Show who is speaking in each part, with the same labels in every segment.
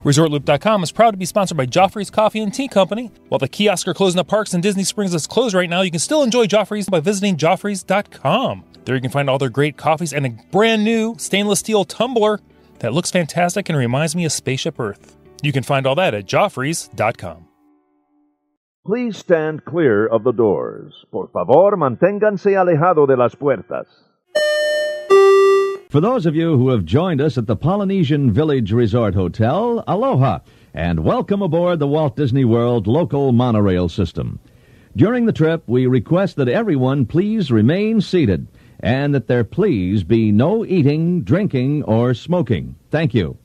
Speaker 1: ResortLoop.com is proud to be sponsored by Joffrey's Coffee and Tea Company. While the kiosks are closed in the parks and Disney Springs is closed right now, you can still enjoy Joffrey's by visiting Joffreys.com. There you can find all their great coffees and a brand new stainless steel tumbler that looks fantastic and reminds me of Spaceship Earth. You can find all that at Joffreys.com.
Speaker 2: Please stand clear of the doors. Por favor, manténganse alejado de las puertas.
Speaker 3: For those of you who have joined us at the Polynesian Village Resort Hotel, aloha, and welcome aboard the Walt Disney World local monorail system. During the trip, we request that everyone please remain seated, and that there please be no eating, drinking, or smoking. Thank you.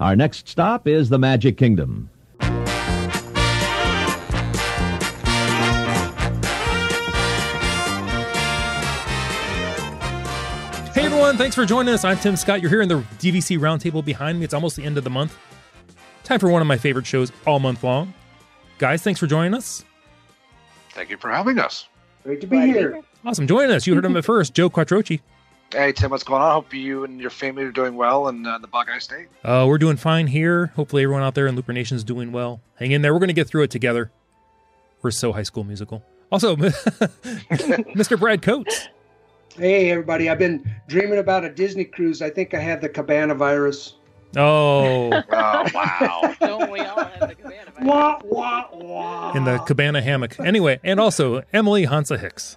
Speaker 3: Our next stop is the Magic Kingdom.
Speaker 1: Hey everyone, thanks for joining us. I'm Tim Scott. You're here in the DVC Roundtable behind me. It's almost the end of the month. Time for one of my favorite shows all month long. Guys, thanks for joining us.
Speaker 4: Thank you for having us.
Speaker 5: Great to be here.
Speaker 1: Awesome. Joining us. You heard him at first, Joe Quattrochi.
Speaker 4: Hey, Tim, what's going on? Hope you and your family are doing well in the Buckeye State.
Speaker 1: We're doing fine here. Hopefully everyone out there in Looper Nation is doing well. Hang in there. We're going to get through it together. We're so High School Musical. Also, Mr. Brad Coates.
Speaker 5: Hey, everybody. I've been dreaming about a Disney cruise. I think I have the cabana virus.
Speaker 1: Oh.
Speaker 4: Oh, wow.
Speaker 6: Don't we all have the cabana virus?
Speaker 5: Wah, wah, wah.
Speaker 1: In the cabana hammock. Anyway, and also Emily Hansa Hicks.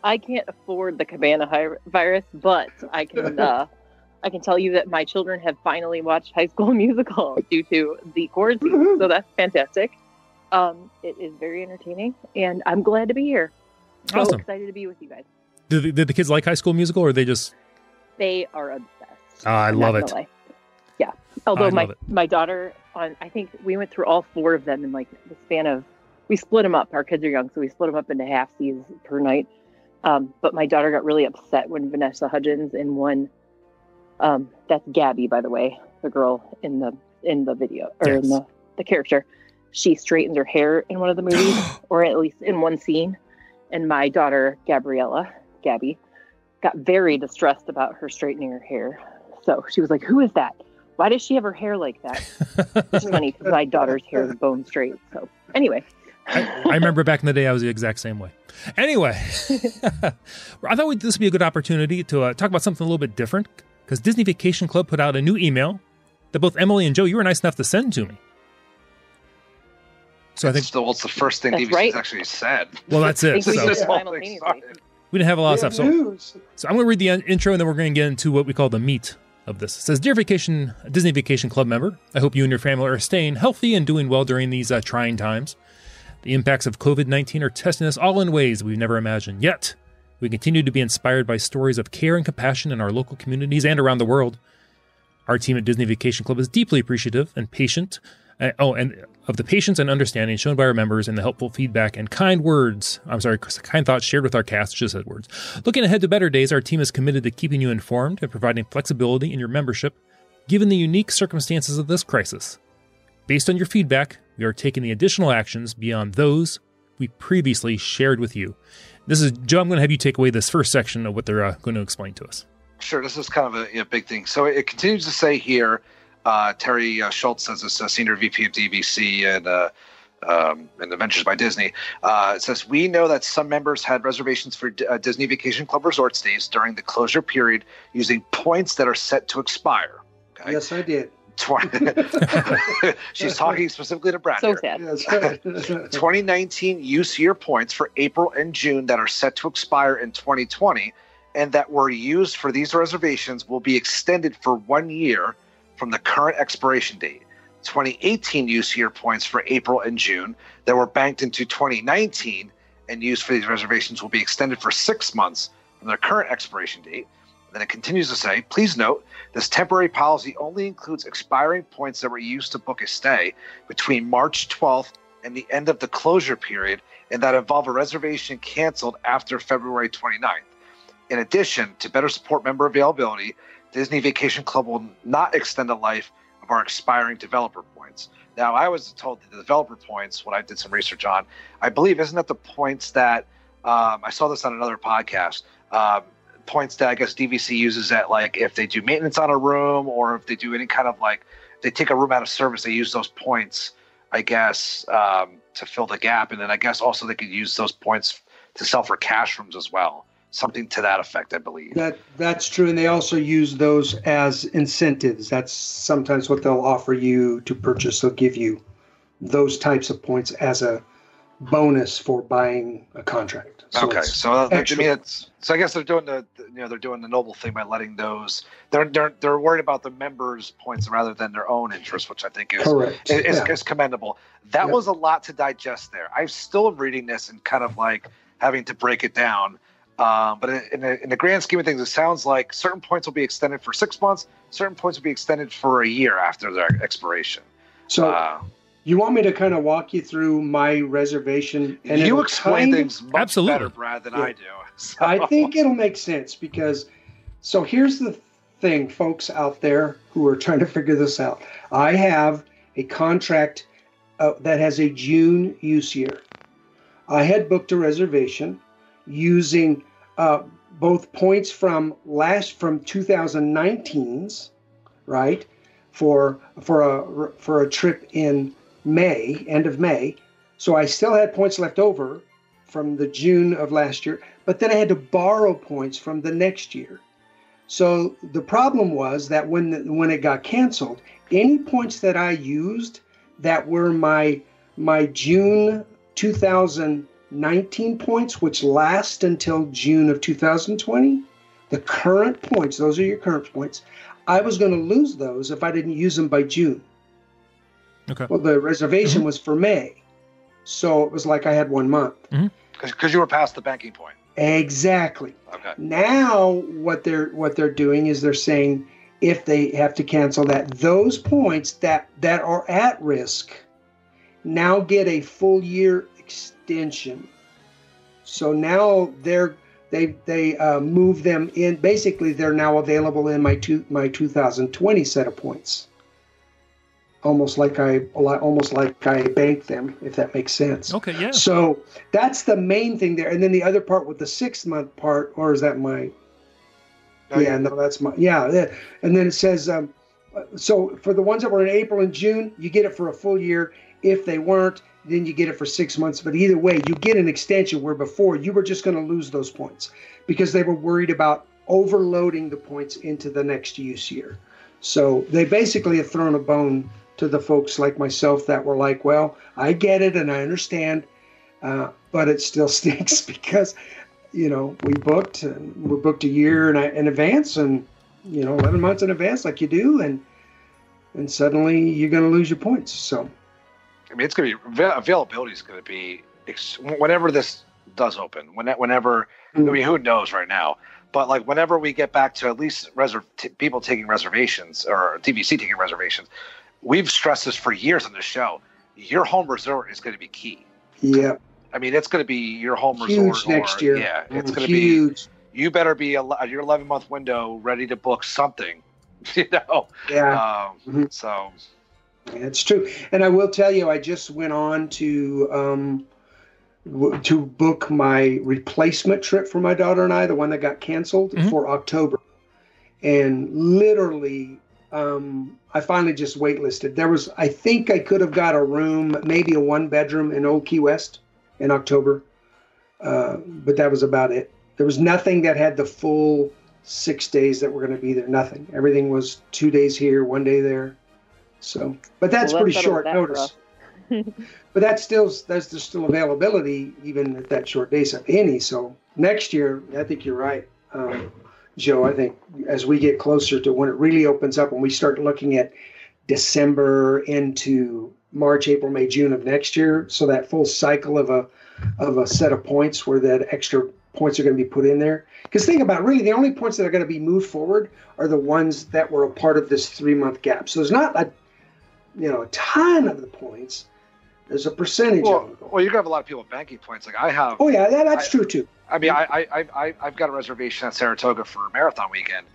Speaker 6: I can't afford the cabana virus, but I can tell you that my children have finally watched High School Musical due to the quarantine, so that's fantastic. It is very entertaining, and I'm glad to be here. So
Speaker 1: Awesome.
Speaker 6: excited to be with you guys.
Speaker 1: Did the kids like High School Musical, or are they just...
Speaker 6: They are obsessed.
Speaker 1: I
Speaker 6: I'm
Speaker 1: love
Speaker 6: not
Speaker 1: it.
Speaker 6: gonna lie. Yeah. Although
Speaker 1: I love it.
Speaker 6: my daughter, I think we went through all 4 of them in like the span of, we split them up. Our kids are young, so we split them up into half seasons per night. But my daughter got really upset when Vanessa Hudgens in one, that's Gabby, by the way, the girl in the video, or
Speaker 1: Yes.
Speaker 6: in the character. She straightens her hair in one of the movies, or at least in one scene. And my daughter, Gabby, got very distressed about her straightening her hair. So she was like, who is that? Why does she have her hair like that? It's funny because my daughter's hair is bone straight. So anyway.
Speaker 1: I remember back in the day, I was the exact same way. Anyway, I thought this would be a good opportunity to talk about something a little bit different, because Disney Vacation Club put out a new email that both Emily and Joe, you were nice enough to send to me. So I think
Speaker 4: It's the first thing
Speaker 6: That's
Speaker 4: DVC's
Speaker 6: right.
Speaker 4: actually said.
Speaker 1: well, that's
Speaker 6: I
Speaker 1: it.
Speaker 6: think we
Speaker 1: So
Speaker 6: did it
Speaker 4: This whole thing
Speaker 6: simultaneously.
Speaker 4: started.
Speaker 1: we didn't have a lot of
Speaker 5: We have
Speaker 1: stuff. So
Speaker 5: news.
Speaker 1: I'm going to read the intro, and then we're going to get into what we call the meat of this. It says, Dear Disney Vacation Club member, I hope you and your family are staying healthy and doing well during these trying times. The impacts of COVID-19 are testing us all in ways we've never imagined. Yet, we continue to be inspired by stories of care and compassion in our local communities and around the world. Our team at Disney Vacation Club is deeply appreciative and patient, and of the patience and understanding shown by our members and the helpful feedback and kind thoughts shared with our cast, just said words. Looking ahead to better days, our team is committed to keeping you informed and providing flexibility in your membership, given the unique circumstances of this crisis. Based on your feedback, we are taking the additional actions beyond those we previously shared with you. This is, Joe, I'm going to have you take away this first section of what they're going to explain to us.
Speaker 4: Sure, this is kind of a big thing. So it continues to say here, Terry Schultz, as a senior VP of DVC and Adventures by Disney, it says, we know that some members had reservations for Disney Vacation Club resort stays during the closure period using points that are set to expire. Okay?
Speaker 5: Yes, I did.
Speaker 4: She's talking specifically to Brad
Speaker 6: So
Speaker 4: here.
Speaker 6: sad.
Speaker 5: That's right.
Speaker 4: 2019 use year points for April and June that are set to expire in 2020 and that were used for these reservations will be extended for 1 year from the current expiration date. 2018 use year points for April and June that were banked into 2019 and used for these reservations will be extended for 6 months from their current expiration date. Then it continues to say, please note, this temporary policy only includes expiring points that were used to book a stay between March 12th and the end of the closure period and that involve a reservation canceled after February 29th. In addition, to better support member availability, Disney Vacation Club will not extend the life of our expiring developer points. Now, I was told that the developer points, when I did some research on, I believe, isn't that the points that, I saw this on another podcast, points that I guess DVC uses at, like, if they do maintenance on a room or if they do any kind of, like, they take a room out of service, they use those points, I guess, to fill the gap. And then I guess also they could use those points to sell for cash rooms as well. Something to that effect, I believe.
Speaker 5: That's true. And they also use those as incentives. That's sometimes what they'll offer you to purchase. They'll give you those types of points as a bonus for buying a contract. So
Speaker 4: okay, so to me, I guess they're doing the noble thing by letting those. They're worried about the members' points rather than their own interest, which I think is
Speaker 5: correct.
Speaker 4: Is commendable. That was a lot to digest there. I'm still reading this and kind of like having to break it down. But in the grand scheme of things, it sounds like certain points will be extended for 6 months. Certain points will be extended for a year after their expiration.
Speaker 5: So you want me to kind of walk you through my reservation? And
Speaker 4: you explain things much better, Brad, than I do. So.
Speaker 5: I think it'll make sense because so here's the thing, folks out there who are trying to figure this out. I have a contract that has a June use year. I had booked a reservation using both points from 2019's, right, for a trip in May, end of May. So I still had points left over from the June of last year, but then I had to borrow points from the next year. So the problem was that when it got canceled, any points that I used that were my June 2019 points, which last until June of 2020, the current points, those are your current points, I was going to lose those if I didn't use them by June.
Speaker 1: Okay.
Speaker 5: Well, the reservation was for May, so it was like I had 1 month.
Speaker 4: Because you were past the banking point.
Speaker 5: Exactly.
Speaker 4: Okay.
Speaker 5: Now what they're doing is they're saying if they have to cancel that, those points that are at risk now get a full year extension. So now they move them in. Basically, they're now available in my 2020 set of points. Almost like I banked them, if that makes sense.
Speaker 1: Okay, yeah.
Speaker 5: So that's the main thing there, and then the other part with the 6 month part, or is that my? That's my. Yeah, and then it says, so for the ones that were in April and June, you get it for a full year. If they weren't, then you get it for 6 months. But either way, you get an extension where before you were just going to lose those points because they were worried about overloading the points into the next use year. So they basically have thrown a bone to the folks like myself that were like, well, I get it and I understand, but it still stinks because, we booked a year in advance and, 11 months in advance like you do. And suddenly you're going to lose your points. So,
Speaker 4: I mean, it's going to be availability is going to be whenever this does open, whenever, I mean, who knows right now, but like whenever we get back to at least people taking reservations or DVC taking reservations, we've stressed this for years on the show. Your home resort is going to be key.
Speaker 5: Yeah.
Speaker 4: I mean, it's going to be your home
Speaker 5: huge
Speaker 4: resort
Speaker 5: next year.
Speaker 4: Yeah, it's going to
Speaker 5: be.
Speaker 4: You better be your 11-month window ready to book something.
Speaker 5: Yeah.
Speaker 4: So.
Speaker 5: It's true, and I will tell you, I just went on to book my replacement trip for my daughter and I, the one that got canceled for October, and literally. I finally just waitlisted. I think I could have got a room, maybe a 1-bedroom in Old Key West in October. But that was about it. There was nothing that had the full 6 days that were going to be there. Nothing. Everything was 2 days here, 1 day there. So, but that's pretty short notice. But there's still availability even at that short days of any. So next year, I think you're right. Joe, I think as we get closer to when it really opens up, when we start looking at December into March, April, May, June of next year, so that full cycle of a set of points where that extra points are going to be put in there. Because think about it, really, the only points that are going to be moved forward are the ones that were a part of this 3-month gap. So there's not a ton of the points. There's a percentage of them.
Speaker 4: Well, you're going to have a lot of people banking points. Like I have.
Speaker 5: Oh, yeah, that's true, too.
Speaker 4: I mean, I've got a reservation at Saratoga for marathon weekend,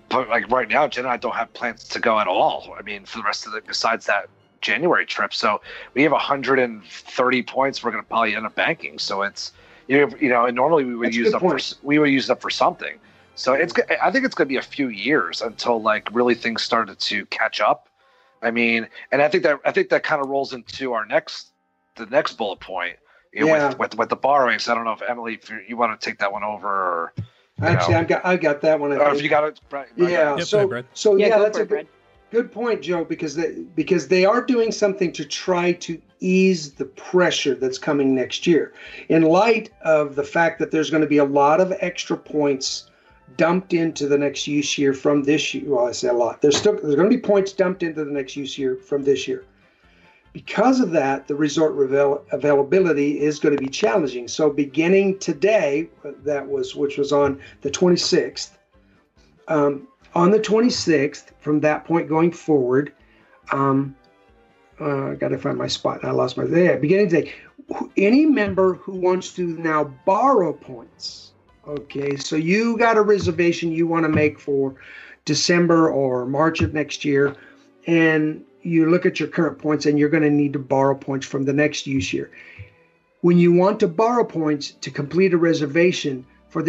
Speaker 4: but like right now, Jen and I don't have plans to go at all. I mean, for the rest of besides that January trip, so we have 130 points. We're going to probably end up banking. So it's and normally we would use it up for something. So I think it's going to be a few years until like really things started to catch up. I mean, and I think that kind of rolls into the next bullet point, with the borrowings. I don't know if Emily, if you want to take that one over, or
Speaker 5: actually, I got that one.
Speaker 4: Or if you got it, right?
Speaker 5: Yeah.
Speaker 1: Yep,
Speaker 5: So that's a
Speaker 6: Brad.
Speaker 5: good point, Joe, because they are doing something to try to ease the pressure that's coming next year, in light of the fact that there's going to be a lot of extra points dumped into the next use year from this year. Well, I say a lot. There's going to be points dumped into the next use year from this year. Because of that, the resort availability is going to be challenging. So beginning today, which was on the 26th, on the 26th, from that point going forward, I got to find my spot. I lost my. Yeah, beginning today, any member who wants to now borrow points. Okay, so you got a reservation you want to make for December or March of next year, and you look at your current points, and you're going to need to borrow points from the next use year. When you want to borrow points to complete a reservation for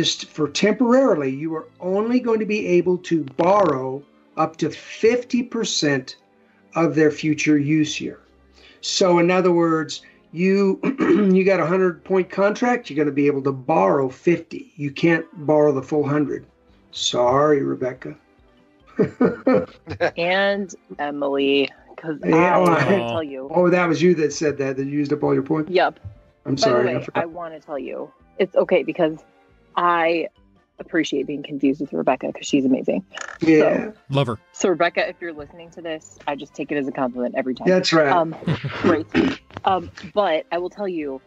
Speaker 5: temporarily, you are only going to be able to borrow up to 50% of their future use year. So in other words, you got a 100-point contract, you're going to be able to borrow 50. You can't borrow the full 100. Sorry, Rebecca.
Speaker 6: And Emily, because I want to tell you.
Speaker 5: Oh, that was you that said that you used up all your points?
Speaker 6: Yep.
Speaker 5: I'm sorry.
Speaker 6: By the way, I want to tell you, it's okay because I appreciate being confused with Rebecca because she's amazing.
Speaker 5: Yeah.
Speaker 1: Love her.
Speaker 6: So Rebecca, if you're listening to this, I just take it as a compliment every time.
Speaker 5: That's right.
Speaker 6: Great. But I will tell you,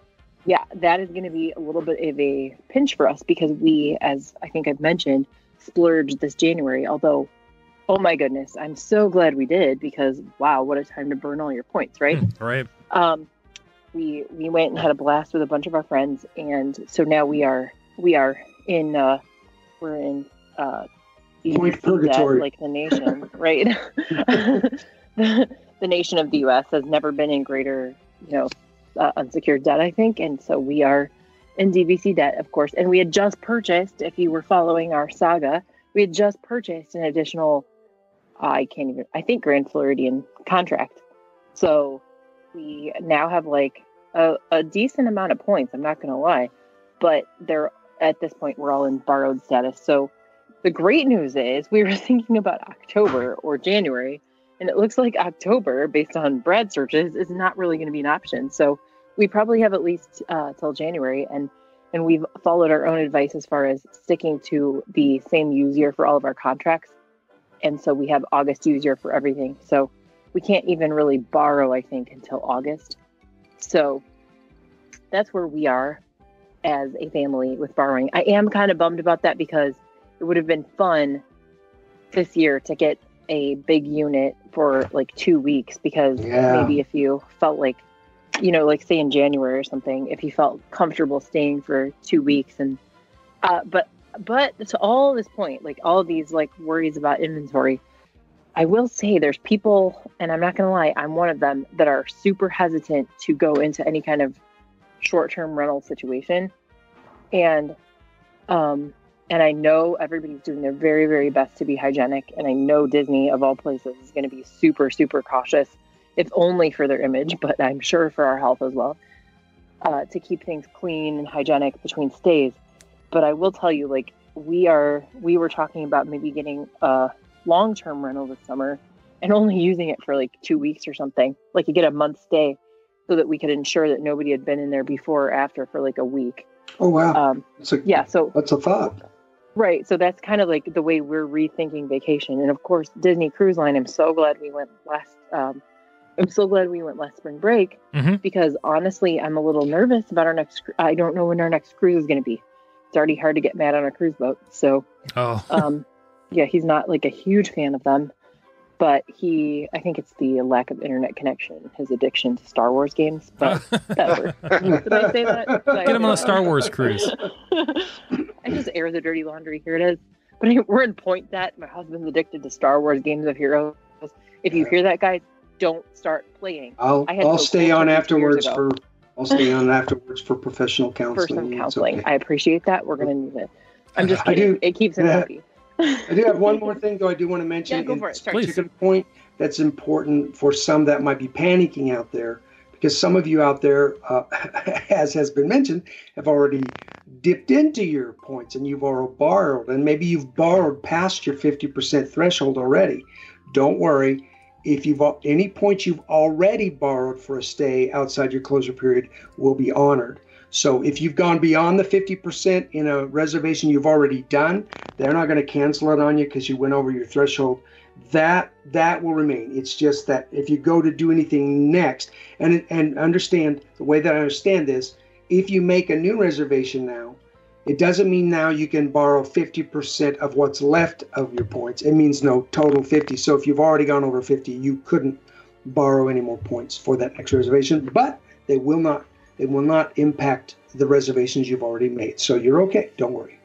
Speaker 6: that is going to be a little bit of a pinch for us because we, as I think I've mentioned, splurged this January. Although, oh my goodness, I'm so glad we did because wow, what a time to burn all your points, right?
Speaker 1: Right.
Speaker 6: We went and had a blast with a bunch of our friends, and so now we are in we're in
Speaker 5: point purgatory,
Speaker 6: like the nation, right? the nation of the U.S. has never been in greater, unsecured debt, I think, and so we are in DVC debt, of course. And we had just purchased, if you were following our saga, we had just purchased an additional, I think Grand Floridian contract. So we now have like a decent amount of points. I'm not going to lie, but at this point, we're all in borrowed status. So the great news is we were thinking about October or January, and it looks like October, based on Brad's searches, is not really going to be an option. So we probably have at least till January, and we've followed our own advice as far as sticking to the same use year for all of our contracts. And so we have August use year for everything. So we can't even really borrow, I think, until August. So that's where we are as a family with borrowing. I am kind of bummed about that because it would have been fun this year to get a big unit for like 2 weeks because maybe if you felt like, like say in January or something, if you felt comfortable staying for 2 weeks and, but to all this point, like all of these like worries about inventory, I will say there's people, and I'm not going to lie, I'm one of them that are super hesitant to go into any kind of short-term rental situation. And I know everybody's doing their very, very best to be hygienic. And I know Disney, of all places, is going to be super, super cautious, if only for their image, but I'm sure for our health as well, to keep things clean and hygienic between stays. But I will tell you, like, we were talking about maybe getting a long-term rental this summer and only using it for like 2 weeks or something. Like you get a month stay so that we could ensure that nobody had been in there before or after for like a week.
Speaker 5: Oh, wow.
Speaker 6: So
Speaker 5: that's a thought.
Speaker 6: Right. So that's kind of like the way we're rethinking vacation. And of course, Disney Cruise Line, I'm so glad we went last spring break because honestly, I'm a little nervous about our next, I don't know when our next cruise is going to be. It's already hard to get Matt on a cruise boat. So, he's not like a huge fan of them, but I think it's the lack of internet connection, his addiction to Star Wars games, but whatever. Did I say that?
Speaker 1: Get him on a Star Wars cruise.
Speaker 6: I just air the dirty laundry. Here it is. But we're in point that my husband's addicted to Star Wars Games of Heroes. If you hear that, guys, don't start playing.
Speaker 5: I'll stay on afterwards for professional counseling.
Speaker 6: For some counseling. Okay. I appreciate that. We're going to need it. I'm just kidding. It keeps him happy.
Speaker 5: I do have one more thing, though. I do want to mention.
Speaker 6: Yeah, go for it.
Speaker 5: Particular point that's important for some that might be panicking out there, because some of you out there, as has been mentioned, have already dipped into your points and you've already borrowed, and maybe you've borrowed past your 50% threshold already. Don't worry. If you've any points you've already borrowed for a stay outside your closure period will be honored. So if you've gone beyond the 50% in a reservation you've already done, they're not going to cancel it on you because you went over your threshold. That will remain. It's just that if you go to do anything next, and understand the way that I understand this, if you make a new reservation now, it doesn't mean now you can borrow 50% of what's left of your points. It means no total 50. So if you've already gone over 50, you couldn't borrow any more points for that next reservation, but they will not impact the reservations you've already made. So you're okay. Don't worry.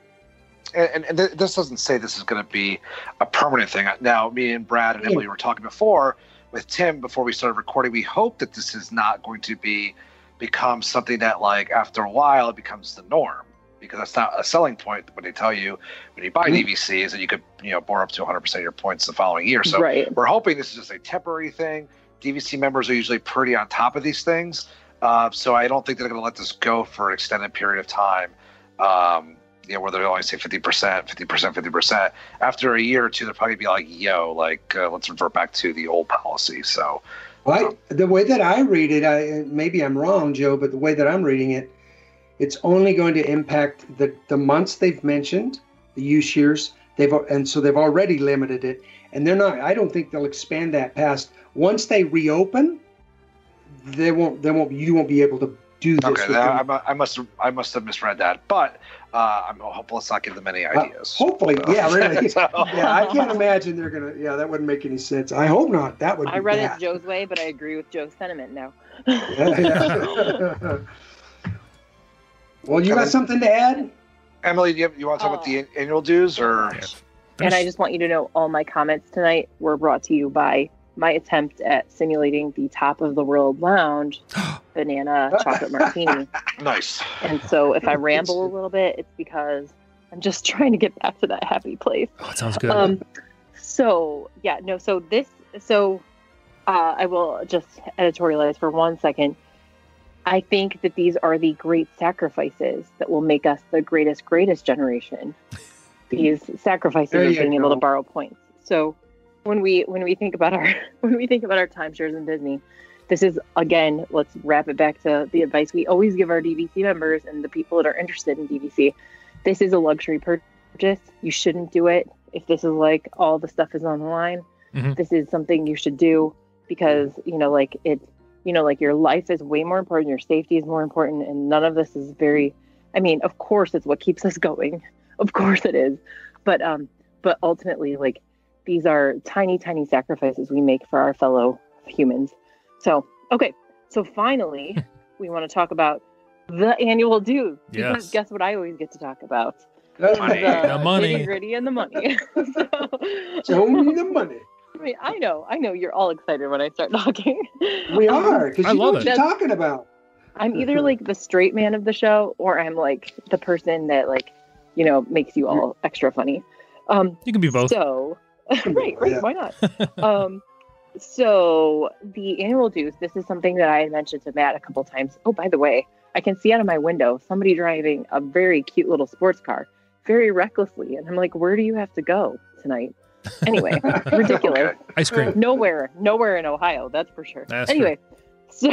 Speaker 4: And this doesn't say this is going to be a permanent thing. Now, me and Brad and Emily were talking before with Tim before we started recording. We hope that this is not going to become something that, like, after a while it becomes the norm, because that's not a selling point when they tell you when you buy DVC is that you could borrow up to 100% of your points the following year. So we're hoping this is just a temporary thing. DVC members are usually pretty on top of these things. So I don't think they're going to let this go for an extended period of time, where they only say 50%. After a year or two, they'll probably be like, let's revert back to the old policy. So
Speaker 5: the way that I read it, maybe I'm wrong, Joe, but the way that I'm reading it, it's only going to impact the months they've mentioned, the use years, and so they've already limited it. And I don't think they'll expand that past. Once they reopen, you won't be able to do this.
Speaker 4: Okay, I must have misread that, but I'm hopeful. Let's not give them any ideas.
Speaker 5: Hopefully, yeah, really. I can't imagine they're gonna. Yeah, that wouldn't make any sense. I hope not. That would.
Speaker 6: I read it Joe's way, but I agree with Joe's sentiment now.
Speaker 5: Yeah. Well, you got something to add,
Speaker 4: Emily? You want to talk about the annual dues, or?
Speaker 6: And I just want you to know, all my comments tonight were brought to you by my attempt at simulating the top of the world lounge banana chocolate martini.
Speaker 4: Nice.
Speaker 6: And so if I ramble a little bit, it's because I'm just trying to get back to that happy place.
Speaker 1: Oh, it sounds good.
Speaker 6: I will just editorialize for 1 second. I think that these are the great sacrifices that will make us the greatest generation. These sacrifices of being able to borrow points. So when we think about our timeshares in Disney, this is, again, let's wrap it back to the advice we always give our DVC members and the people that are interested in DVC. This is a luxury purchase. You shouldn't do it if this is like all the stuff is on the line. Mm-hmm. This is something you should do because your life is way more important, your safety is more important, and none of this is of course it's what keeps us going. Of course it is. But ultimately, like, these are tiny, tiny sacrifices we make for our fellow humans. So, okay. So finally, we want to talk about the annual dues.
Speaker 1: Yes.
Speaker 6: Because guess what I always get to talk about?
Speaker 1: The money.
Speaker 6: The gritty and the money.
Speaker 5: Show me the money.
Speaker 6: I mean, I know you're all excited when I start talking.
Speaker 5: We are, because you know what you're talking about.
Speaker 6: I'm either like the straight man of the show, or I'm like the person that makes you all extra funny.
Speaker 1: You can be both.
Speaker 6: So, right, yeah. Why not? So the annual dues, this is something that I had mentioned to Matt a couple times. Oh, by the way, I can see out of my window somebody driving a very cute little sports car very recklessly. And I'm like, where do you have to go tonight? Anyway, ridiculous.
Speaker 1: Okay. Ice cream.
Speaker 6: Nowhere in Ohio, that's for sure.
Speaker 1: That's
Speaker 6: anyway,
Speaker 1: true.
Speaker 6: So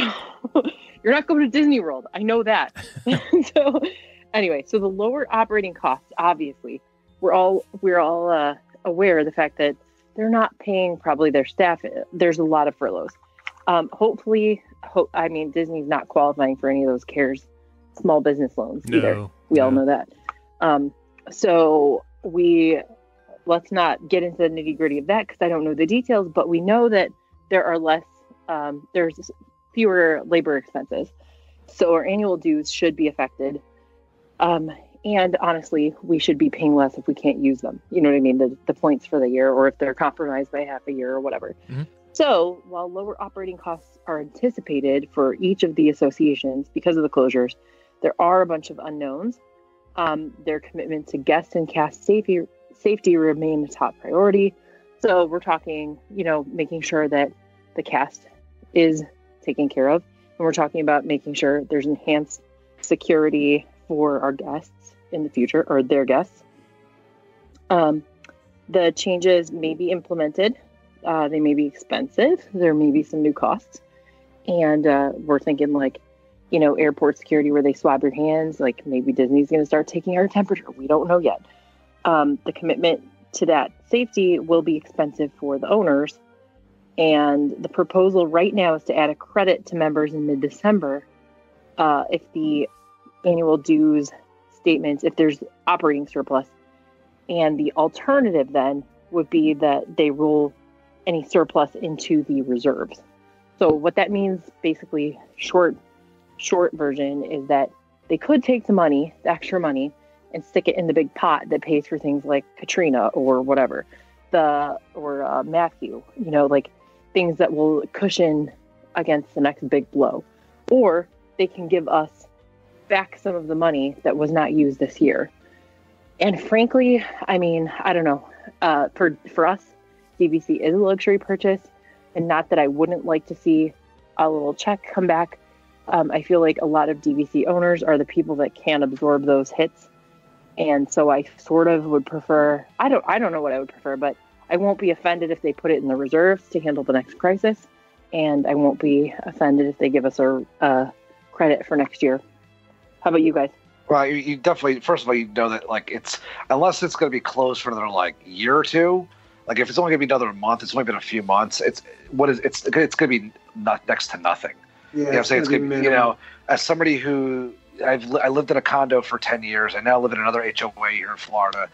Speaker 6: you're not going to Disney World. I know that. So the lower operating costs, obviously, we're all aware of the fact that they're not paying probably their staff. There's a lot of furloughs. Disney's not qualifying for any of those CARES small business loans either. We all know that. So let's not get into the nitty gritty of that because I don't know the details, but we know that there are there's fewer labor expenses. So our annual dues should be affected. And honestly, we should be paying less if we can't use them. You know what I mean? The points for the year, or if they're compromised by half a year or whatever. Mm-hmm. So while lower operating costs are anticipated for each of the associations because of the closures, there are a bunch of unknowns. Their commitment to guest and cast safety remain a top priority. So we're talking, making sure that the cast is taken care of. And we're talking about making sure there's enhanced security for our guests in the future, or their guests. The changes may be implemented. They may be expensive. There may be some new costs. And we're thinking airport security where they swab your hands. Like maybe Disney's going to start taking our temperature. We don't know yet. The commitment to that safety will be expensive for the owners. And the proposal right now is to add a credit to members in mid-December if the annual dues statements, if there's operating surplus. And the alternative then would be that they roll any surplus into the reserves. So what that means, basically, short version, is that they could take the extra money, and stick it in the big pot that pays for things like Katrina or whatever, or Matthew, things that will cushion against the next big blow. Or they can give us back some of the money that was not used this year. And frankly, I don't know. For us, DVC is a luxury purchase, and not that I wouldn't like to see a little check come back. I feel like a lot of DVC owners are the people that can't absorb those hits. And so I sort of would prefer, I don't know what I would prefer, but I won't be offended if they put it in the reserves to handle the next crisis. And I won't be offended if they give us a credit for next year. How about you guys?
Speaker 4: Well, you definitely, first of all, that unless it's going to be closed for another year or two, if it's only going to be another month, it's only been a few months. It's going to be next to nothing.
Speaker 5: Yeah,
Speaker 4: I'm saying it's going to be, as somebody who I lived in a condo for 10 years. I now live in another HOA here in Florida.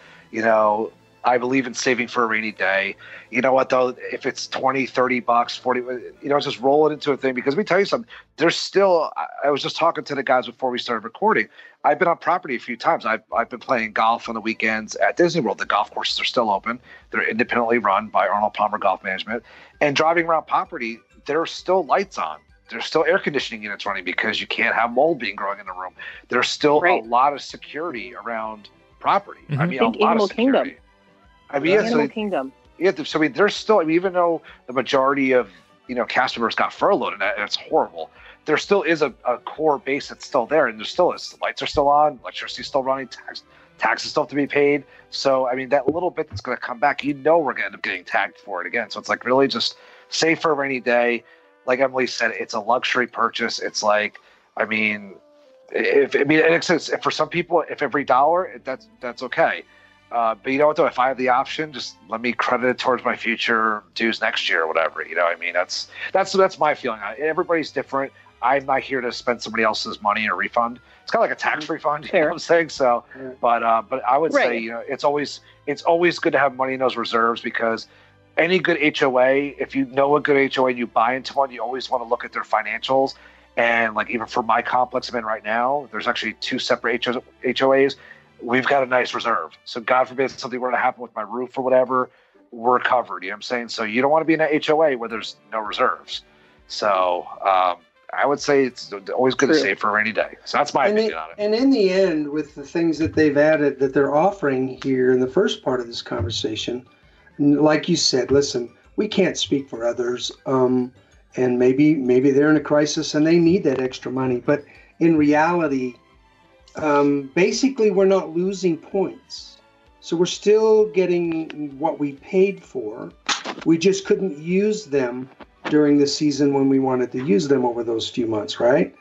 Speaker 4: I believe in saving for a rainy day. You know what, though? If it's $20, $30, 40, just roll it into a thing. Because let me tell you something. There's still, I was just talking to the guys before we started recording. I've been on property a few times. I've been playing golf on the weekends at Disney World. The golf courses are still open. They're independently run by Arnold Palmer Golf Management. And driving around property, there are still lights on. There's still air conditioning units running because you can't have mold being growing in the room. There's still a lot of security around property.
Speaker 6: Mm-hmm.
Speaker 4: A lot of security.
Speaker 6: Animal Kingdom.
Speaker 4: Yeah, so there's still, even though the majority of cast members got furloughed, and it's horrible, there still is a core base that's still there, and there still is. The lights are still on, electricity's still running, taxes still have to be paid. So that little bit that's going to come back, we're going to end up getting tagged for it again. So it's really just save for a rainy day. Like Emily said, it's a luxury purchase. It's if for some people, if every dollar, that's okay. But you know what, though? If I have the option, just let me credit it towards my future dues next year or whatever. That's my feeling on it. Everybody's different. I'm not here to spend somebody else's money or refund. It's kind of like a tax refund. You know what I'm saying? So, yeah. But I would say, it's always good to have money in those reserves, because any good HOA, if you know a good HOA and you buy into one, you always want to look at their financials. And even for my complex I'm in right now, there's actually 2 separate HOAs. We've got a nice reserve. So God forbid something were to happen with my roof or whatever, we're covered. You know what I'm saying? So you don't want to be in an HOA where there's no reserves. So I would say it's always good to save for a rainy day. So that's my opinion on it.
Speaker 5: And in the end, with the things that they've added, that they're offering here in the first part of this conversation, like you said, listen, we can't speak for others. And maybe they're in a crisis and they need that extra money. But in reality, basically, we're not losing points. So we're still getting what we paid for. We just couldn't use them during the season when we wanted to use them over those few months, right?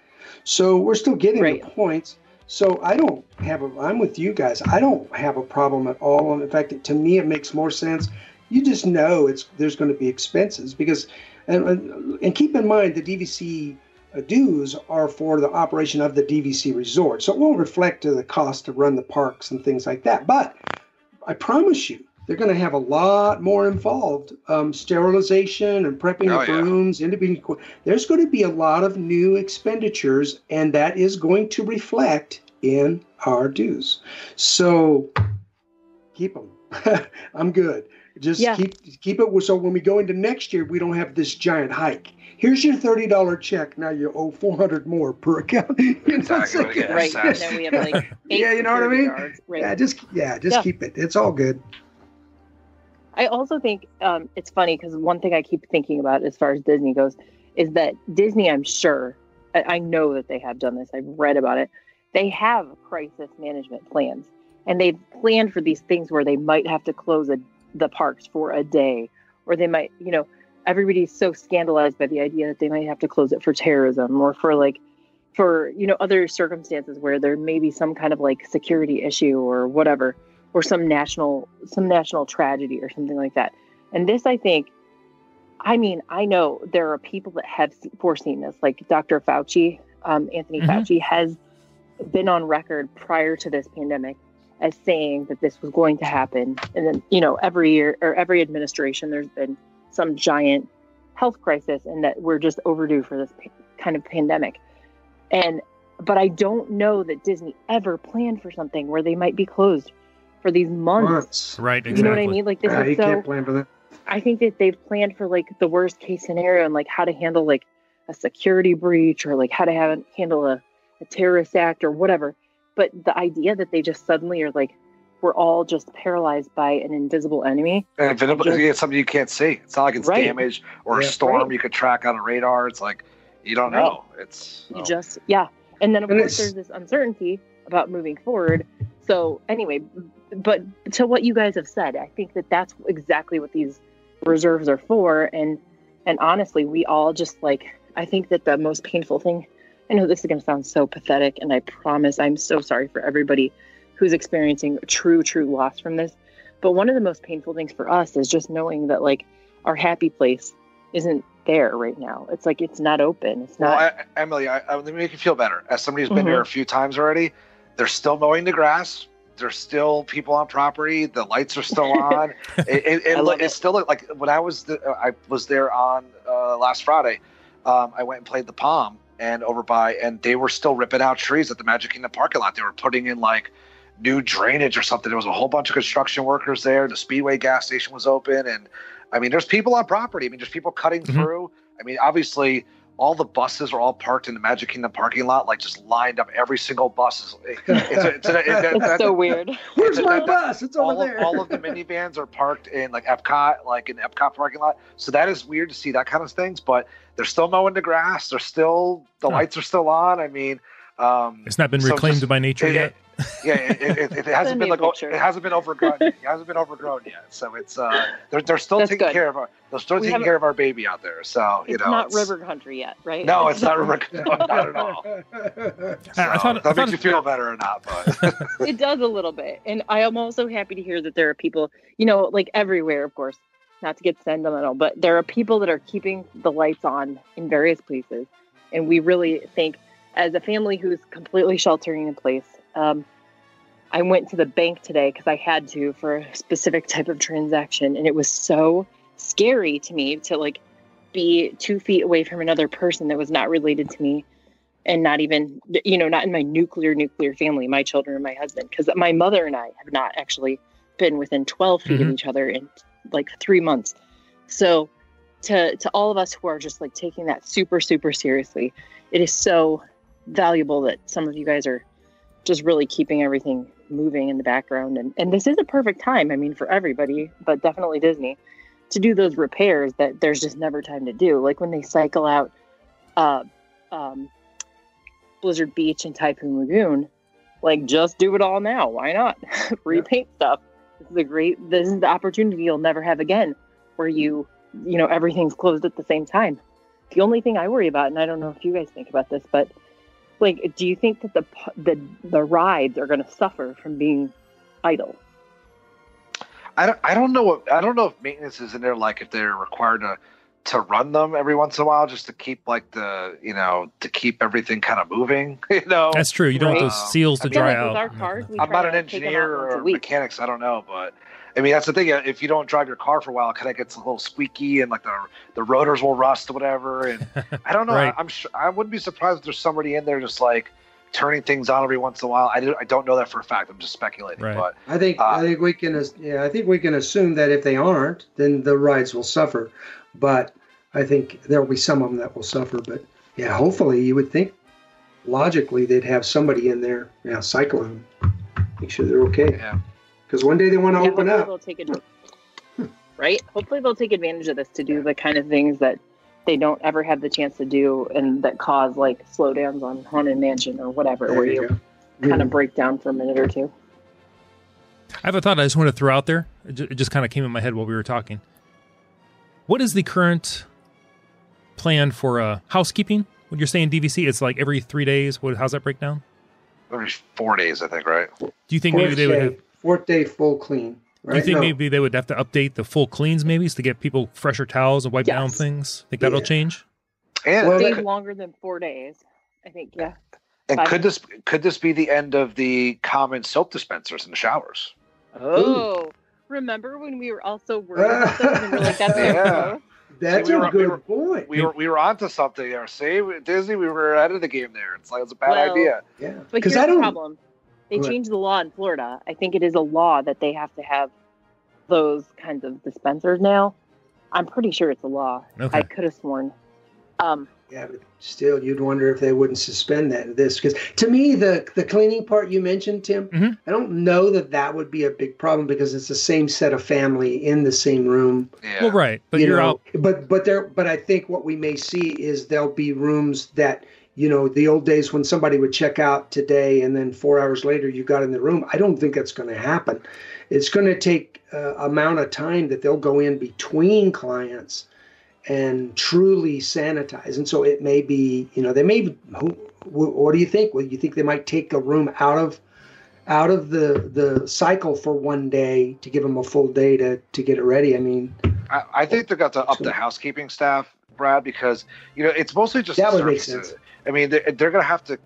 Speaker 5: So we're still getting the points. So I'm with you guys. I don't have a problem at all. And in fact, to me, it makes more sense. You just know there's going to be expenses because, and keep in mind, the DVC dues are for the operation of the DVC resort. So it won't reflect to the cost to run the parks and things like that. But I promise you, they're going to have a lot more involved. Sterilization and prepping the rooms. There's going to be a lot of new expenditures, and that is going to reflect in our dues. So keep them. I'm good. Just keep it so when we go into next year, we don't have this giant hike. here's your $30 check. Now you owe $400 more per account.
Speaker 4: Exactly.
Speaker 6: Right. And then we have like 8
Speaker 5: yeah, you know what I mean?
Speaker 6: guards. Right.
Speaker 5: Yeah, just keep it. It's all good.
Speaker 6: I also think it's funny because one thing I keep thinking about as far as Disney goes is that Disney, I'm sure, I know that they have done this. I've read about it. They have crisis management plans, and they've planned for these things where they might have to close the parks for a day, or they might, everybody's so scandalized by the idea that they might have to close it for terrorism or for other circumstances where there may be some kind of like security issue or whatever, or some national tragedy or something like that. And this, I think, I know there are people that have foreseen this, like Dr. Fauci, Anthony Fauci has been on record prior to this pandemic as saying that this was going to happen. And then, every year or every administration, there's been some giant health crisis and that we're just overdue for this kind of pandemic. But I don't know that Disney ever planned for something where they might be closed for these months.
Speaker 1: Right. Exactly.
Speaker 6: You know what I mean? Like this is
Speaker 5: you
Speaker 6: so,
Speaker 5: can't plan for that.
Speaker 6: I think that they've planned for like the worst case scenario and like how to handle like a security breach or like how to handle a terrorist act or whatever. But the idea that they just suddenly are like, we're all just paralyzed by an invisible enemy.
Speaker 4: And it's something you can't see. It's not like it's damage or a storm you could track on a radar. It's like, you don't know.
Speaker 6: And then of course there's this uncertainty about moving forward. So anyway, but to what you guys have said, I think that that's exactly what these reserves are for. And honestly, we all just like, I think that the most painful thing, I know this is going to sound so pathetic, and I promise I'm so sorry for everybody who's experiencing true loss from this. But one of the most painful things for us is just knowing that like our happy place isn't there right now. It's like, it's not open. It's not.
Speaker 4: Well, Emily, let me make you feel better. As somebody who's been here a few times already, they're still mowing the grass. There's still people on property. The lights are still on. It's still like when I was there on last Friday. I went and played the Palm and and they were still ripping out trees at the Magic Kingdom parking lot. They were putting in like new drainage or something. There was a whole bunch of construction workers there. The Speedway gas station was open, and I mean, there's people on property. I mean, there's people cutting through. I mean, obviously, all the buses are all parked in the Magic Kingdom parking lot, like just lined up. Every single bus is.
Speaker 6: It's so weird.
Speaker 5: Where's my bus? It's over there.
Speaker 4: All of the minivans are parked in like Epcot, like in the Epcot parking lot. So that is weird to see that kind of things. But they're still mowing the grass. The lights are still on. I mean,
Speaker 1: it's not been reclaimed by nature yet.
Speaker 4: It hasn't been it hasn't been overgrown. It hasn't been overgrown yet. So it's they're still taking care of our baby out there. So
Speaker 6: it's not river country yet, right?
Speaker 4: No, it's not river country. Not at all. So, that makes you feel better or not, but
Speaker 6: it does a little bit. And I am also happy to hear that there are people, like everywhere, of course, not to get sentimental, but there are people that are keeping the lights on in various places. And we really think, as a family who's completely sheltering in place, I went to the bank today because I had to for a specific type of transaction, and it was so scary to me to like be 2 feet away from another person that was not related to me, and not even not in my nuclear family, my children and my husband, because my mother and I have not actually been within 12 feet of each other in like 3 months. So to all of us who are just like taking that super seriously, it is so valuable that some of you guys are just really keeping everything moving in the background. And this is a perfect time, I mean, for everybody, but definitely Disney, to do those repairs that there's just never time to do. Like when they cycle out Blizzard Beach and Typhoon Lagoon, like just do it all now. Why not? Repaint stuff. This is the opportunity you'll never have again, where everything's closed at the same time. The only thing I worry about, and I don't know if you guys think about this, but like, do you think that the rides are going to suffer from being idle?
Speaker 4: I don't know. I don't know if maintenance is in there. Like if they're required to run them every once in a while, just to keep like to keep everything kind of moving.
Speaker 1: That's true. You don't want those seals to dry out.
Speaker 6: With our cars,
Speaker 4: I'm not an engineer or mechanics. I don't know, but I mean that's the thing. If you don't drive your car for a while, it kind of gets a little squeaky and like the rotors will rust or whatever. And I don't know.
Speaker 1: Right.
Speaker 4: I'm sure I wouldn't be surprised if there's somebody in there just like turning things on every once in a while. I don't know that for a fact. I'm just speculating. Right. But
Speaker 5: I think we can assume that if they aren't, then the rides will suffer. But I think there'll be some of them that will suffer. But yeah, hopefully you would think logically they'd have somebody in there, cycling them, make sure they're okay.
Speaker 4: Yeah.
Speaker 5: Because one day they want to open up.
Speaker 6: Right? Hopefully they'll take advantage of this to do the kind of things that they don't ever have the chance to do and that cause like slowdowns on Haunted Mansion or whatever,
Speaker 5: There
Speaker 6: where
Speaker 5: you
Speaker 6: you
Speaker 5: go.
Speaker 6: kind of break down for a minute or two.
Speaker 1: I have a thought I just want to throw out there. It just kind of came in my head while we were talking. What is the current plan for housekeeping? When you're saying DVC, it's like every 3 days. How's that break down?
Speaker 4: Every 4 days, I think, right?
Speaker 1: Do you think maybe they would have...
Speaker 5: Fourth day full clean. Right?
Speaker 1: Do you think maybe they would have to update the full cleans maybe to get people fresher towels and wipe down things? Think that'll change?
Speaker 4: And
Speaker 6: Stays longer than 4 days, I think. Yeah.
Speaker 4: And could this be the end of the common soap dispensers in the showers?
Speaker 6: Oh, remember when we were also worried about this and we're like, that's gross?
Speaker 5: That's a good point.
Speaker 4: We were onto something there. See, Disney, we were ahead of the game there. It's like it's a bad idea.
Speaker 5: Yeah,
Speaker 6: but here's the problem. They changed the law in Florida. I think it is a law that they have to have those kinds of dispensers now. I'm pretty sure it's a law. Okay. I could have sworn.
Speaker 5: Yeah, but still, you'd wonder if they wouldn't suspend this. Because to me, the cleaning part you mentioned, Tim, I don't know that would be a big problem because it's the same set of family in the same room.
Speaker 1: Yeah. Well, right, but you're out.
Speaker 5: But I think what we may see is there'll be rooms that, the old days when somebody would check out today and then 4 hours later you got in the room. I don't think that's going to happen. It's going to take amount of time that they'll go in between clients and truly sanitize. And so it may be, they may, what do you think? Well, you think they might take a room out of the cycle for 1 day to give them a full day to get it ready? I mean,
Speaker 4: I think they've got to up the housekeeping staff, Brad, because, it's mostly just
Speaker 5: that would make sense.
Speaker 4: I mean, they're going to have to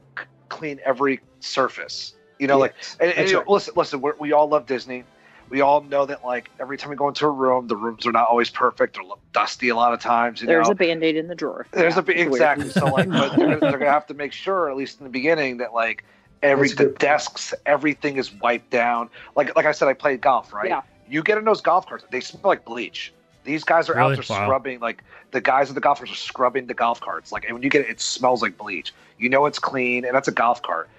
Speaker 4: clean every surface, listen, we all love Disney. We all know that, like, every time we go into a room, the rooms are not always perfect. They're dusty a lot of times.
Speaker 6: There's a Band-Aid in the drawer.
Speaker 4: Exactly. So, like, but they're gonna have to make sure, at least in the beginning, that like the desks, everything is wiped down. Like I said, I played golf, right? Yeah. You get in those golf carts, they smell like bleach. These guys are out there scrubbing, like the guys at the golf carts are scrubbing the golf carts. Like, and when you get it smells like bleach. It's clean, and that's a golf cart.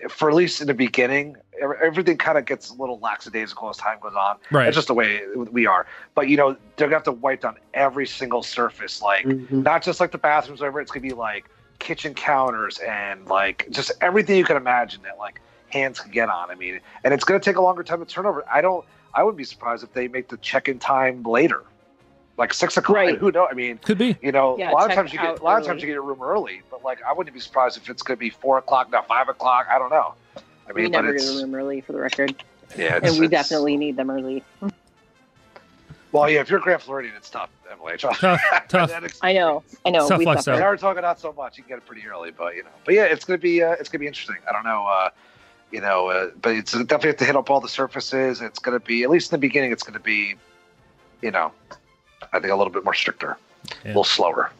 Speaker 4: For at least in the beginning, everything kind of gets a little lackadaisical as time goes on.
Speaker 1: Right.
Speaker 4: It's just the way we are. But, they're going to have to wipe down every single surface. Like, not just like the bathrooms, whatever. It's going to be like kitchen counters and like just everything you can imagine that like hands can get on. I mean, and it's going to take a longer time to turn over. I wouldn't be surprised if they make the check-in time later. Like 6 o'clock.
Speaker 6: Right.
Speaker 4: Who knows? I mean,
Speaker 1: could be.
Speaker 4: A lot of times you get a room early, but like I wouldn't be surprised if it's going to be 4 o'clock, now 5 o'clock. I don't know. I mean,
Speaker 6: we never get a room early, for the record.
Speaker 4: Yeah,
Speaker 6: and we definitely need them early.
Speaker 4: Well, yeah, if you're Grand Floridian, it's tough, Emily.
Speaker 1: Tough.
Speaker 6: I know.
Speaker 1: Tough
Speaker 6: we
Speaker 1: lifestyle.
Speaker 4: They are talking not so much. You can get it pretty early, but But yeah, it's gonna be interesting. I don't know. But it's definitely have to hit up all the surfaces. It's gonna be, at least in the beginning, it's gonna be, I think a little bit more stricter, a little slower.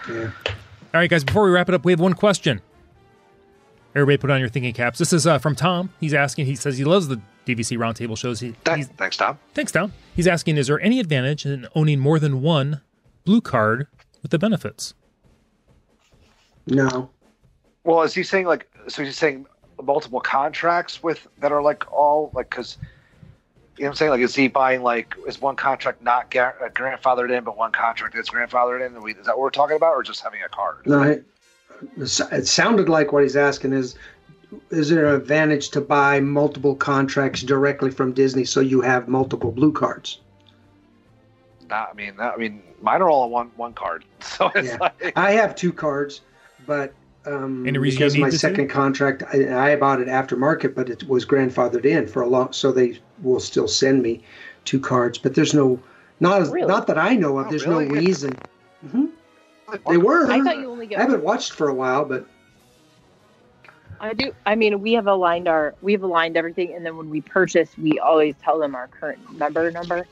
Speaker 5: Yeah.
Speaker 1: All right, guys, before we wrap it up, we have one question. Everybody put on your thinking caps. This is from Tom. He says he loves the DVC Roundtable shows.
Speaker 4: Thanks, Tom.
Speaker 1: Thanks, Tom. He's asking, is there any advantage in owning more than one blue card with the benefits?
Speaker 5: No.
Speaker 4: Well, is he saying he's saying multiple contracts that are like all like, because, you know what I'm saying? Like, is he buying, like, is one contract not grandfathered in, but one contract is grandfathered in? Is that what we're talking about, or just having a card?
Speaker 5: No, it sounded like what he's asking is there an advantage to buy multiple contracts directly from Disney so you have multiple blue cards?
Speaker 4: I mean, mine are all on one card. So it's like...
Speaker 5: I have 2 cards, but
Speaker 1: Any reason
Speaker 5: because
Speaker 1: you need
Speaker 5: my
Speaker 1: to
Speaker 5: second contract, I bought it aftermarket, but it was grandfathered in for a long, so they will still send me 2 cards. But there's not that I know of. There's no reason. Mm-hmm. They were.
Speaker 6: I thought you only get.
Speaker 5: I haven't watched for a while, but
Speaker 6: I do. I mean, we've aligned everything, and then when we purchase, we always tell them our current member number.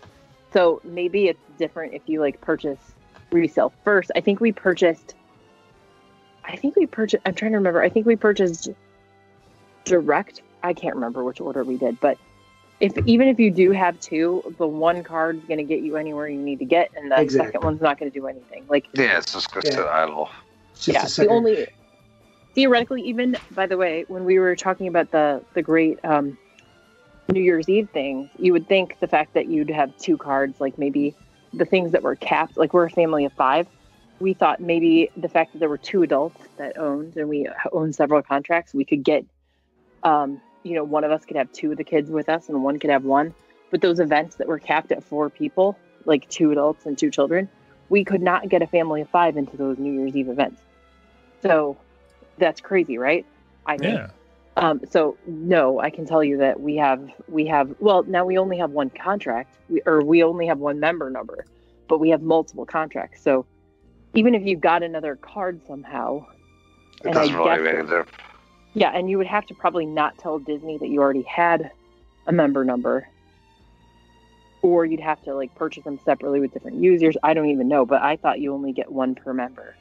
Speaker 6: So maybe it's different if you like purchase resale first. I think we purchased. I'm trying to remember. I think we purchased direct. I can't remember which order we did, but even if you do have two, the one card is going to get you anywhere you need to get, and the second one's not going to do anything. Like,
Speaker 4: yeah, it's just going to sit idle.
Speaker 6: The only theoretically, even by the way, when we were talking about the great New Year's Eve things, you would think the fact that you'd have two cards, like maybe the things that were capped, like we're a family of 5. We thought maybe the fact that there were 2 adults that owned, and we owned several contracts, we could get, one of us could have 2 of the kids with us and one could have 1. But those events that were capped at 4 people, like 2 adults and 2 children, we could not get a family of 5 into those New Year's Eve events. So that's crazy, right? I think.
Speaker 1: Yeah.
Speaker 6: So no, I can tell you that we have, well, now we only have 1 contract, we only have 1 member number, but we have multiple contracts. So even if you got another card somehow,
Speaker 4: it doesn't really make a difference.
Speaker 6: Yeah, and you would have to probably not tell Disney that you already had a member number, or you'd have to like purchase them separately with different users. I don't even know, but I thought you only get 1 per member.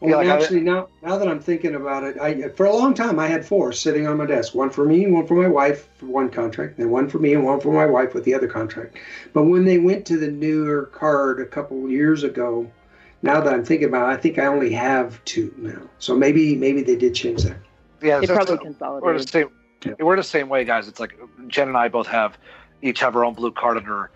Speaker 5: Well, actually, now that I'm thinking about it, for a long time I had 4 sitting on my desk. 1 for me, 1 for my wife for 1 contract, then 1 for me and 1 for my wife with the other contract. But when they went to the newer card a couple years ago, now that I'm thinking about it, I think I only have 2 now. So maybe they did change that.
Speaker 6: Yeah, they probably consolidated.
Speaker 4: We're the same way, guys. It's like Jen and I both each have our own blue card under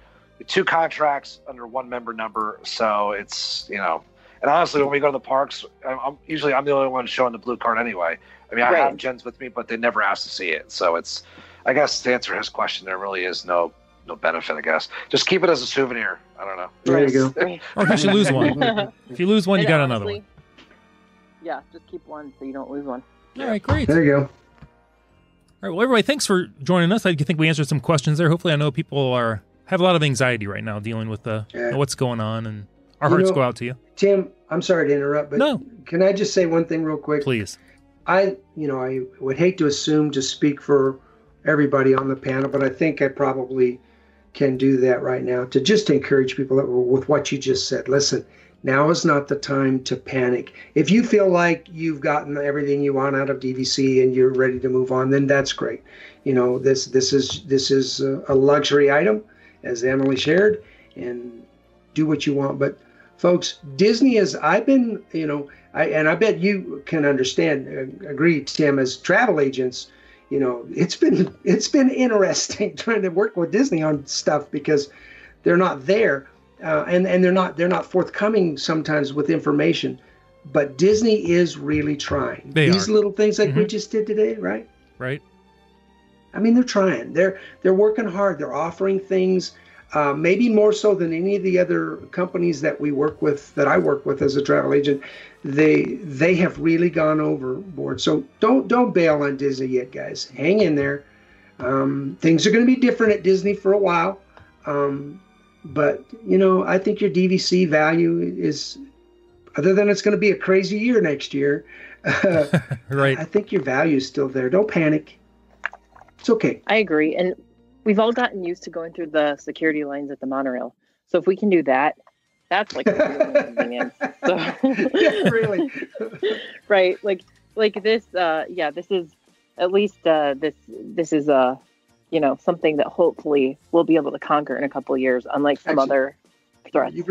Speaker 4: 2 contracts under 1 member number. So it's, and honestly, when we go to the parks, I'm the only one showing the blue card anyway. I mean, I have Jen's with me, but they never asked to see it. So it's, I guess to answer his question, there really is no benefit, I guess. Just keep it as a souvenir. I don't know.
Speaker 5: There you go.
Speaker 1: Or if you lose one. If you lose one, you got another one.
Speaker 6: Yeah, just keep 1 so you don't lose one.
Speaker 1: All right, great.
Speaker 5: There you go.
Speaker 1: All right, well, everybody, thanks for joining us. I think we answered some questions there. Hopefully, I know people have a lot of anxiety right now dealing with what's going on, and our hearts go out to you.
Speaker 5: Tim, I'm sorry to interrupt, but
Speaker 1: no.
Speaker 5: Can I just say one thing real quick?
Speaker 1: Please.
Speaker 5: I would hate to assume to speak for everybody on the panel, but I think I probably can do that right now to just encourage people with what you just said. Listen, now is not the time to panic. If you feel like you've gotten everything you want out of DVC and you're ready to move on, then that's great. This is a luxury item, as Emily shared, and do what you want. But folks, Disney is, I bet you can agree, Tim, as travel agents, it's been interesting trying to work with Disney on stuff because they're not there, and they're not forthcoming sometimes with information. But Disney is really trying. These little things like we just did today, right?
Speaker 1: Right.
Speaker 5: I mean, they're trying. They're working hard. They're offering things. Maybe more so than any of the other companies that I work with as a travel agent. They have really gone overboard. So don't bail on Disney yet, guys. Hang in there. Things are going to be different at Disney for a while. But I think your DVC value is, other than it's going to be a crazy year next year,
Speaker 1: right.
Speaker 5: I think your value is still there. Don't panic. It's okay.
Speaker 6: I agree. And we've all gotten used to going through the security lines at the monorail. So if we can do that, that's like a real inconvenience. So.
Speaker 5: Yeah, really.
Speaker 6: Right. Like this, this is at least this is something that hopefully we'll be able to conquer in a couple of years, unlike some other threats.
Speaker 5: You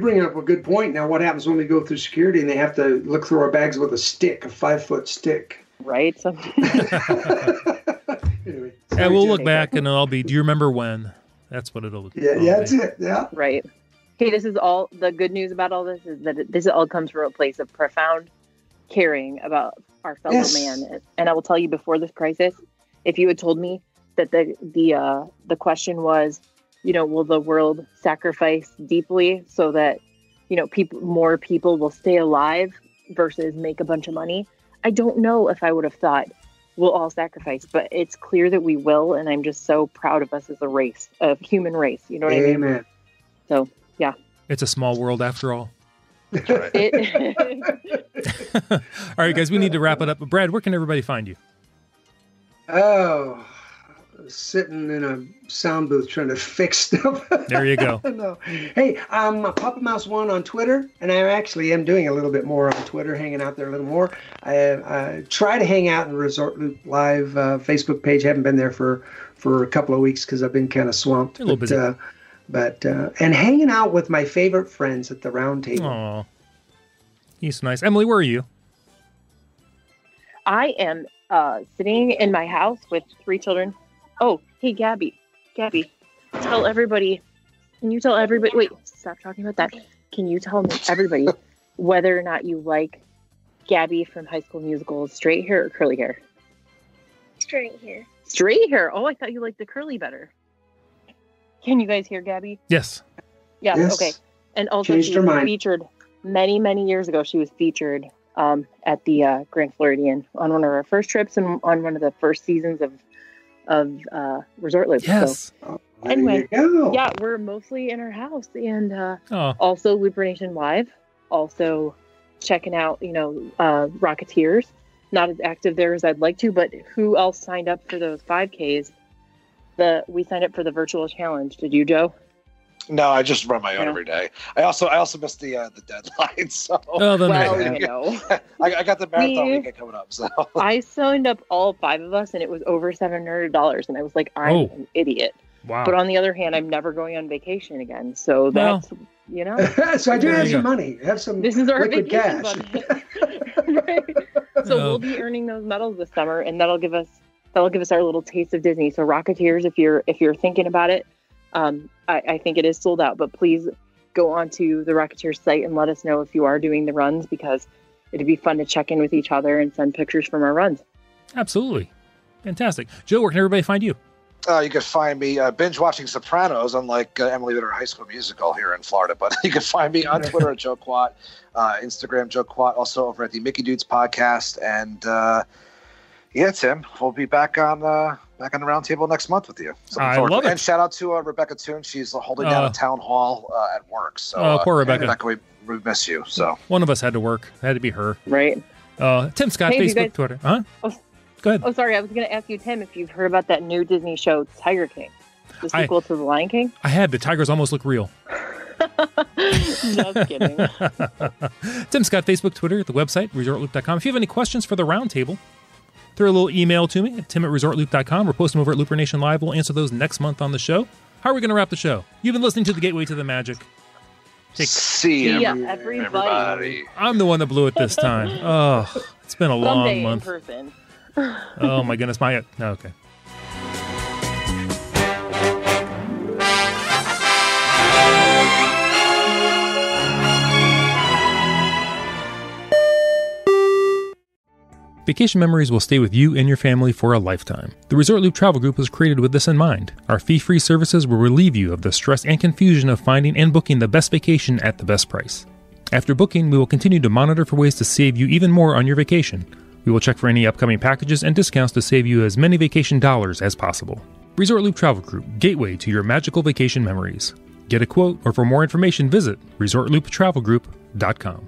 Speaker 5: bring up a good point. Now, what happens when we go through security and they have to look through our bags with a 5-foot stick?
Speaker 6: Right. So.
Speaker 5: Anyway,
Speaker 1: and we'll look back and it'll be, do you remember when? That's what it'll be.
Speaker 5: Yeah, that's it. Yeah.
Speaker 6: Right. Hey, this is all the good news about all this is that this all comes from a place of profound caring about our fellow man. And I will tell you, before this crisis, if you had told me that the question was, will the world sacrifice deeply so that, more people will stay alive versus make a bunch of money, I don't know if I would have thought we'll all sacrifice, but it's clear that we will, and I'm just so proud of us as a race, a human race. You know what I mean?
Speaker 5: Amen.
Speaker 6: So, yeah.
Speaker 1: It's a small world after all.
Speaker 4: That's right.
Speaker 1: All right, guys, we need to wrap it up. But Brad, where can everybody find you?
Speaker 5: Oh, sitting in a sound booth trying to fix stuff.
Speaker 1: There you go.
Speaker 5: No. Hey, I'm Papa Mouse 1 on Twitter, and I actually am doing a little bit more on Twitter, hanging out there a little more. I try to hang out in Resort Loop Live Facebook page. Haven't been there for a couple of weeks because I've been kind of swamped.
Speaker 1: A little busy.
Speaker 5: And hanging out with my favorite friends at the Roundtable.
Speaker 1: Aw. He's nice. Emily, where are you?
Speaker 6: I am sitting in my house with 3 children. Oh, hey, Gabby, tell everybody. Can you tell everybody? Wait, stop talking about that. Can you tell everybody whether or not you like Gabby from High School Musical straight hair or curly hair?
Speaker 7: Straight hair.
Speaker 6: Straight hair. Oh, I thought you liked the curly better. Can you guys hear Gabby?
Speaker 1: Yes.
Speaker 6: Yeah.
Speaker 5: Yes.
Speaker 6: Okay. And also,
Speaker 5: Changed
Speaker 6: she
Speaker 5: her
Speaker 6: was
Speaker 5: mind.
Speaker 6: featured many years ago. She was featured at the Grand Floridian on one of our first trips and on one of the first seasons of Resort Loop.
Speaker 1: Yes.
Speaker 6: So,
Speaker 5: There
Speaker 6: anyway,
Speaker 5: you go.
Speaker 6: yeah, we're mostly in our house and
Speaker 1: Oh.
Speaker 6: also Looper Nation Live. Also checking out, Rocketeers. Not as active there as I'd like to, but who else signed up for those 5Ks? We signed up for the virtual challenge. Did you, Joe?
Speaker 4: No, I just run my own
Speaker 6: Yeah.
Speaker 4: every day. I also missed the deadline, so
Speaker 1: Oh, then
Speaker 6: Well,
Speaker 1: there's that.
Speaker 6: you know.
Speaker 4: I got the marathon
Speaker 6: We-
Speaker 4: weekend coming up. So
Speaker 6: I signed up all 5 of us and it was over $700 and I was like, I'm
Speaker 1: Oh.
Speaker 6: an idiot.
Speaker 1: Wow.
Speaker 6: But on the other hand, I'm never going on vacation again. So
Speaker 1: Well.
Speaker 6: that's,
Speaker 5: So I do
Speaker 1: There
Speaker 5: have
Speaker 1: you
Speaker 5: some
Speaker 1: go.
Speaker 5: money. Have some
Speaker 6: this is our
Speaker 5: liquid
Speaker 6: vacation
Speaker 5: cash.
Speaker 6: budget. Right. So
Speaker 1: Oh.
Speaker 6: we'll be earning those medals this summer and that'll give us our little taste of Disney. So Rocketeers, if you're thinking about it, I think it is sold out, but please go onto the Rocketeers site and let us know if you are doing the runs because it'd be fun to check in with each other and send pictures from our runs.
Speaker 1: Absolutely. Fantastic. Joe, where can everybody find you?
Speaker 4: you can find me binge watching Sopranos, unlike Emily with her High School Musical here in Florida. But you can find me on Twitter at Joe Quat, Instagram Joe Quat, also over at the Mickey Dudes podcast. And yeah, Tim, we'll be back on the roundtable next month with you. So looking
Speaker 1: I
Speaker 4: forward to
Speaker 1: love it.
Speaker 4: And shout out to Rebecca Toon. She's holding down a town hall at work. So
Speaker 1: poor Rebecca.
Speaker 4: Rebecca, we miss you. So
Speaker 1: One of us had to work. It had to be her.
Speaker 6: Right.
Speaker 1: Tim Scott,
Speaker 6: Hey, you
Speaker 1: Facebook,
Speaker 6: guys-
Speaker 1: Twitter. Huh?
Speaker 6: Oh.
Speaker 1: Go ahead.
Speaker 6: Oh, sorry. I was going to ask you, Tim, if you've heard about that new Disney show, Tiger King, the sequel to The Lion King.
Speaker 1: I had. The tigers almost look real.
Speaker 6: Just kidding.
Speaker 1: Tim Scott, Facebook, Twitter, the website, ResortLoop.com. If you have any questions for the roundtable, throw a little email to me at tim@ResortLoop.com or post them over at Looper Nation Live. We'll answer those next month on the show. How are we going to wrap the show? You've been listening to The Gateway to the Magic.
Speaker 4: see
Speaker 6: See ya,
Speaker 4: everybody.
Speaker 6: everybody.
Speaker 1: I'm the one that blew it this time. Oh, it's been a long
Speaker 6: Someday in
Speaker 1: month.
Speaker 6: person.
Speaker 1: Oh, my goodness. Okay. Vacation memories will stay with you and your family for a lifetime. The Resort Loop Travel Group was created with this in mind. Our fee-free services will relieve you of the stress and confusion of finding and booking the best vacation at the best price. After booking, we will continue to monitor for ways to save you even more on your vacation. We will check for any upcoming packages and discounts to save you as many vacation dollars as possible. Resort Loop Travel Group, gateway to your magical vacation memories. Get a quote, or for more information, visit ResortLoopTravelGroup.com.